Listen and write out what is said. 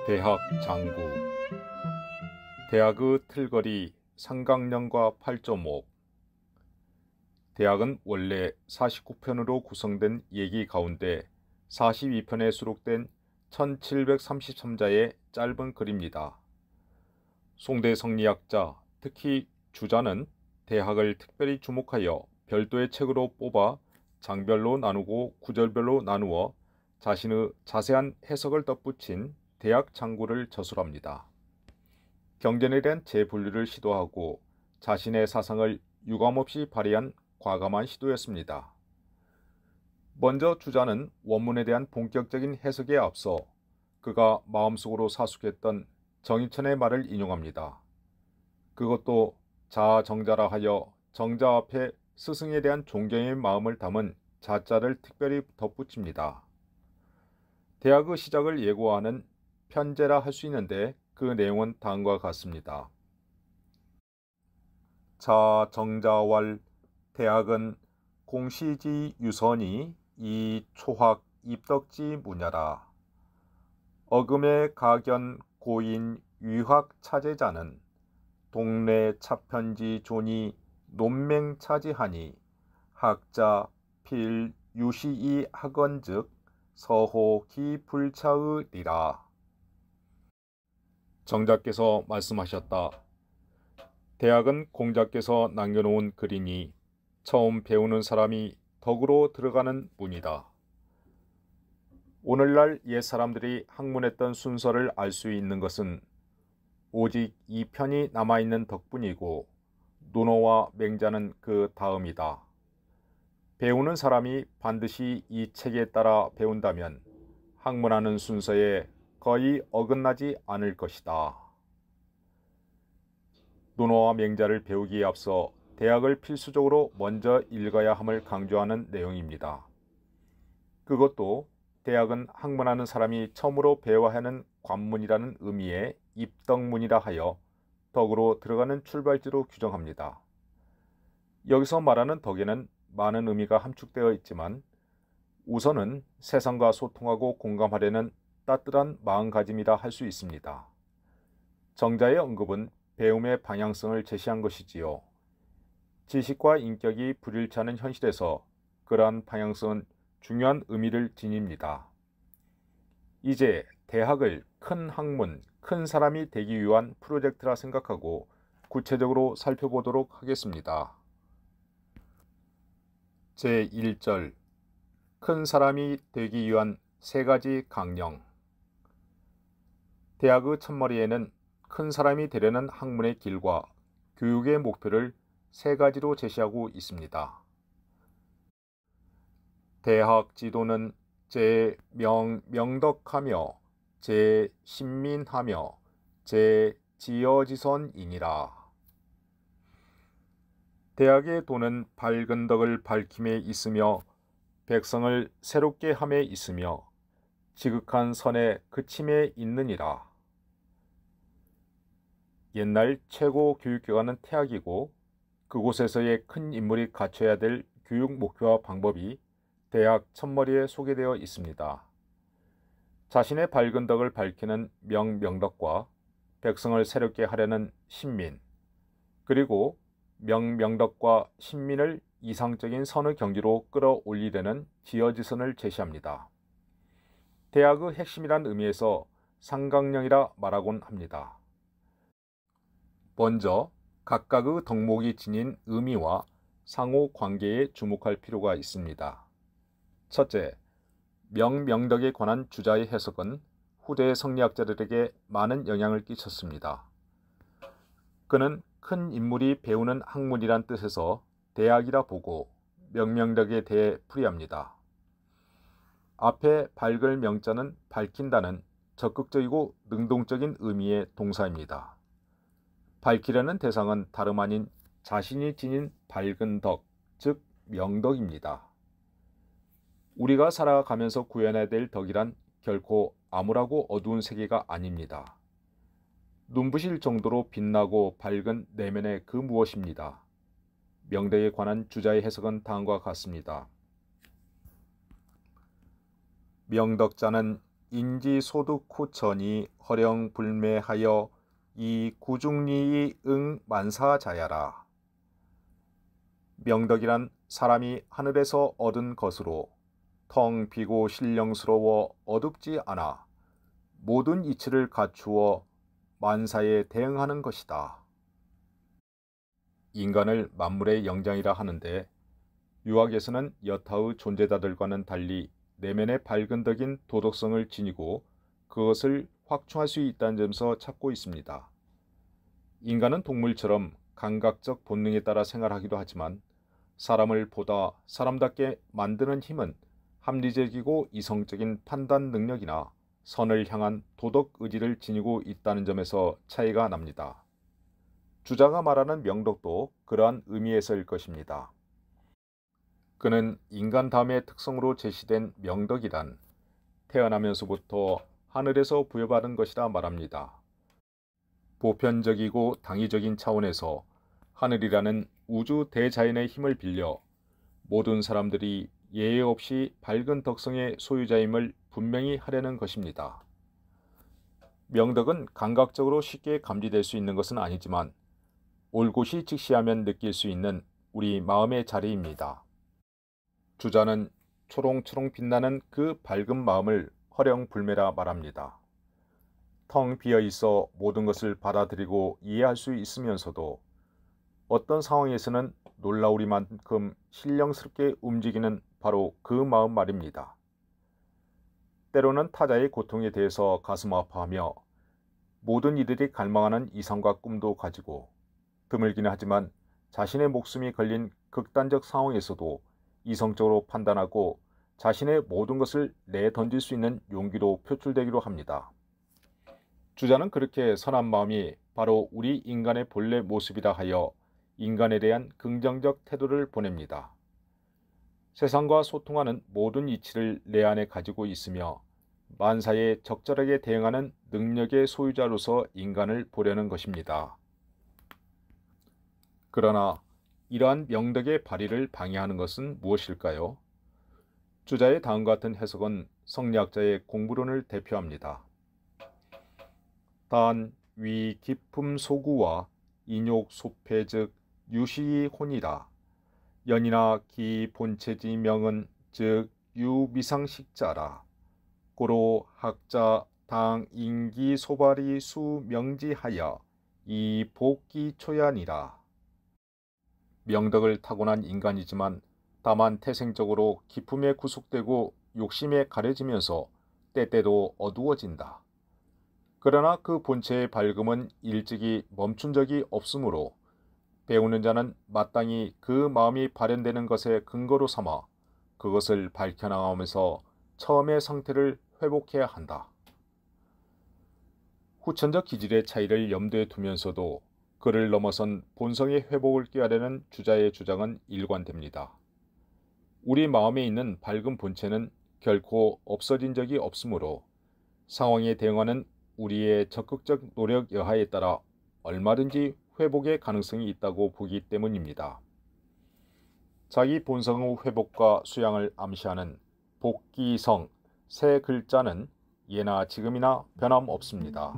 대학 장구. 대학의 틀거리 상강령과 8.5. 대학은 원래 49편으로 구성된 얘기 가운데 42편에 수록된 1733자의 짧은 글입니다. 송대 성리학자, 특히 주자는 대학을 특별히 주목하여 별도의 책으로 뽑아 장별로 나누고 구절별로 나누어 자신의 자세한 해석을 덧붙인 대학 장구를 저술합니다. 경전에 대한 재분류를 시도하고 자신의 사상을 유감없이 발휘한 과감한 시도였습니다. 먼저 주자는 원문에 대한 본격적인 해석에 앞서 그가 마음속으로 사숙했던 정인천의 말을 인용합니다. 그것도 자정자라 하여 정자 앞에 스승에 대한 존경의 마음을 담은 자자를 특별히 덧붙입니다. 대학의 시작을 예고하는 편제라 할 수 있는데 그 내용은 다음과 같습니다. 자정자왈 대학은 공시지 유선이 이 초학 입덕지 무냐라. 어금의 가견 고인 위학 차제자는 동래 차편지 존이 논맹 차지하니 학자 필 유시이 학언즉 서호 기불차의리라. 정자께서 말씀하셨다. 대학은 공자께서 남겨놓은 글이니 처음 배우는 사람이 덕으로 들어가는 문이다. 오늘날 옛사람들이 학문했던 순서를 알 수 있는 것은 오직 이 편이 남아있는 덕분이고 논어와 맹자는 그 다음이다. 배우는 사람이 반드시 이 책에 따라 배운다면 학문하는 순서에 거의 어긋나지 않을 것이다. 논어와 맹자를 배우기에 앞서 대학을 필수적으로 먼저 읽어야 함을 강조하는 내용입니다. 그것도 대학은 학문하는 사람이 처음으로 배워야 하는 관문이라는 의미의 입덕문이라 하여 덕으로 들어가는 출발지로 규정합니다. 여기서 말하는 덕에는 많은 의미가 함축되어 있지만 우선은 세상과 소통하고 공감하려는 따뜻한 마음가짐이라 할 수 있습니다. 정자의 언급은 배움의 방향성을 제시한 것이지요. 지식과 인격이 불일치하는 현실에서 그러한 방향성은 중요한 의미를 지닙니다. 이제 대학을 큰 학문, 큰 사람이 되기 위한 프로젝트라 생각하고 구체적으로 살펴보도록 하겠습니다. 제1절 큰 사람이 되기 위한 세 가지 강령. 대학의 첫머리에는 큰 사람이 되려는 학문의 길과 교육의 목표를 세 가지로 제시하고 있습니다. 대학 지도는 제명덕하며 제신민하며 제지어지선이니라. 대학의 도는 밝은 덕을 밝힘에 있으며 백성을 새롭게 함에 있으며 지극한 선의 그침에 있느니라. 옛날 최고 교육기관은 태학이고 그곳에서의 큰 인물이 갖춰야 될 교육 목표와 방법이 대학 첫머리에 소개되어 있습니다. 자신의 밝은 덕을 밝히는 명덕과 백성을 새롭게 하려는 신민, 그리고 명덕과 신민을 이상적인 선의 경지로 끌어올리려는 지어지선을 제시합니다. 대학의 핵심이란 의미에서 상강령이라 말하곤 합니다. 먼저 각각의 덕목이 지닌 의미와 상호 관계에 주목할 필요가 있습니다. 첫째, 명덕에 관한 주자의 해석은 후대 성리학자들에게 많은 영향을 끼쳤습니다. 그는 큰 인물이 배우는 학문이란 뜻에서 대학이라 보고 명덕에 대해 풀이합니다. 앞에 밝을 명자는 밝힌다는 적극적이고 능동적인 의미의 동사입니다. 밝히려는 대상은 다름 아닌 자신이 지닌 밝은 덕, 즉 명덕입니다. 우리가 살아가면서 구현해야 될 덕이란 결코 암울하고 어두운 세계가 아닙니다. 눈부실 정도로 빛나고 밝은 내면의 그 무엇입니다. 명덕에 관한 주자의 해석은 다음과 같습니다. 명덕자는 인지소득후천이 허령불매하여 이 구중리이 응 만사자야라. 명덕이란 사람이 하늘에서 얻은 것으로 텅 비고 신령스러워 어둡지 않아 모든 이치를 갖추어 만사에 대응하는 것이다. 인간을 만물의 영장이라 하는데 유학에서는 여타의 존재자들과는 달리 내면의 밝은 덕인 도덕성을 지니고 그것을 확충할 수 있다는 점에서 찾고 있습니다. 인간은 동물처럼 감각적 본능에 따라 생활하기도 하지만 사람을 보다 사람답게 만드는 힘은 합리적이고 이성적인 판단 능력이나 선을 향한 도덕 의지를 지니고 있다는 점에서 차이가 납니다. 주자가 말하는 명덕도 그러한 의미에서일 것입니다. 그는 인간 다음의 특성으로 제시된 명덕이란 태어나면서부터 하늘에서 부여받은 것이라 말합니다. 보편적이고 당위적인 차원에서 하늘이라는 우주 대자연의 힘을 빌려 모든 사람들이 예외 없이 밝은 덕성의 소유자임을 분명히 하려는 것입니다. 명덕은 감각적으로 쉽게 감지될 수 있는 것은 아니지만 올곧이 직시하면 느낄 수 있는 우리 마음의 자리입니다. 주자는 초롱초롱 빛나는 그 밝은 마음을 허령불매라 말합니다. 텅 비어 있어 모든 것을 받아들이고 이해할 수 있으면서도 어떤 상황에서는 놀라우리만큼 신령스럽게 움직이는 바로 그 마음 말입니다. 때로는 타자의 고통에 대해서 가슴 아파하며 모든 이들이 갈망하는 이상과 꿈도 가지고 드물기는 하지만 자신의 목숨이 걸린 극단적 상황에서도 이성적으로 판단하고 자신의 모든 것을 내던질 수 있는 용기로 표출되기도 합니다. 주자는 그렇게 선한 마음이 바로 우리 인간의 본래 모습이라 하여 인간에 대한 긍정적 태도를 보냅니다. 세상과 소통하는 모든 이치를 내 안에 가지고 있으며 만사에 적절하게 대응하는 능력의 소유자로서 인간을 보려는 것입니다. 그러나 이러한 명덕의 발휘를 방해하는 것은 무엇일까요? 주자의 다음과 같은 해석은 성리학자의 공부론을 대표합니다. 단 위 기품 소구와 인욕 소패 즉 유시이 혼이라. 연이나 기 본체지 명은 즉 유미상식자라. 고로 학자 당 인기 소발이 수 명지하여 이 복기 초연이라. 명덕을 타고난 인간이지만 다만 태생적으로 기품에 구속되고 욕심에 가려지면서 때때로 어두워진다. 그러나 그 본체의 밝음은 일찍이 멈춘 적이 없으므로 배우는 자는 마땅히 그 마음이 발현되는 것에 근거로 삼아 그것을 밝혀나가면서 처음의 상태를 회복해야 한다. 후천적 기질의 차이를 염두에 두면서도 그를 넘어선 본성의 회복을 꾀하려는 주자의 주장은 일관됩니다. 우리 마음에 있는 밝은 본체는 결코 없어진 적이 없으므로 상황에 대응하는 우리의 적극적 노력 여하에 따라 얼마든지 회복의 가능성이 있다고 보기 때문입니다. 자기 본성의 회복과 수양을 암시하는 복기성 세 글자는 예나 지금이나 변함없습니다.